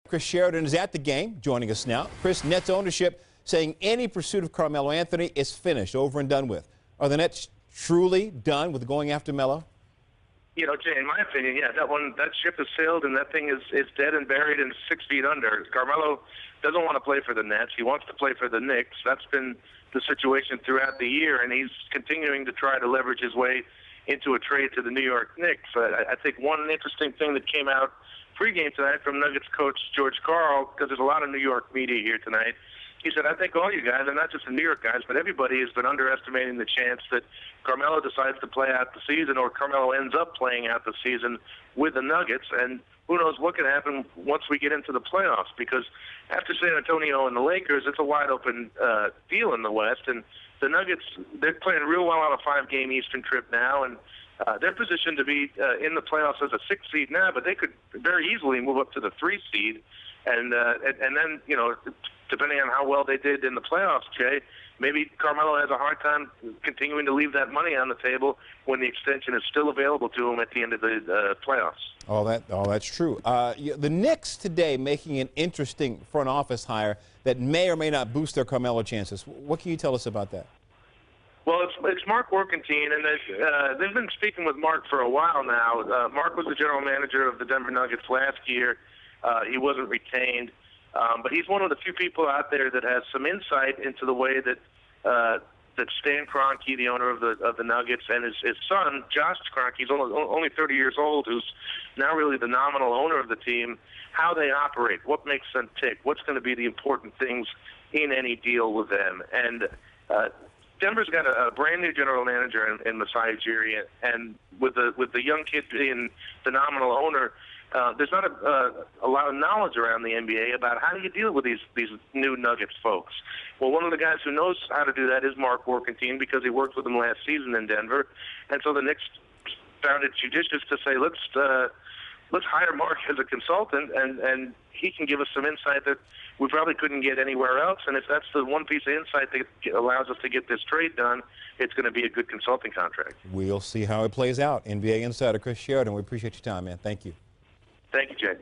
Chris Sheridan is at the game, joining us now. Chris, Nets ownership saying any pursuit of Carmelo Anthony is finished, over and done with. Are the Nets truly done with going after Melo? You know, Jay, in my opinion, yeah, that ship has sailed and that thing is dead and buried and 6 feet under. Carmelo doesn't want to play for the Nets. He wants to play for the Knicks. That's been the situation throughout the year, and he's continuing to try to leverage his way into a trade to the New York Knicks. I think one interesting thing that came out pregame tonight from Nuggets coach George Karl, because there's a lot of New York media here tonight, he said, I think all you guys, and not just the New York guys, but everybody has been underestimating the chance that Carmelo decides to play out the season or Carmelo ends up playing out the season with the Nuggets. And who knows what can happen once we get into the playoffs, because after San Antonio and the Lakers, it's a wide-open deal in the West. And the Nuggets, they're playing real well on a 5-game Eastern trip now, and they're positioned to be in the playoffs as a 6th seed now, but they could very easily move up to the 3 seed. And then, you know, depending on how well they did in the playoffs, Jay, maybe Carmelo has a hard time continuing to leave that money on the table when the extension is still available to him at the end of the playoffs. That's true. The Knicks today making an interesting front office hire that may or may not boost their Carmelo chances. What can you tell us about that? Well, it's Mark Workentine, and they've been speaking with Mark for a while now. Mark was the general manager of the Denver Nuggets last year. He wasn't retained. But he's one of the few people out there that has some insight into the way that Stan Kroenke, the owner of the Nuggets, and his son, Josh Kroenke, he's only 30 years old, who's now really the nominal owner of the team, how they operate, what makes them tick, what's going to be the important things in any deal with them. And Denver's got a brand new general manager in Masai Ujiri, and with the young kid being the nominal owner, there's not a lot of knowledge around the NBA about how do you deal with these new Nuggets folks. Well, one of the guys who knows how to do that is Mark Workentine, because he worked with them last season in Denver, and so the Knicks found it judicious to say let's hire Mark as a consultant, and he can give us some insight that we probably couldn't get anywhere else. And if that's the one piece of insight that allows us to get this trade done, it's going to be a good consulting contract. We'll see how it plays out. NBA insider Chris Sheridan, we appreciate your time, man. Thank you. Thank you, Jay.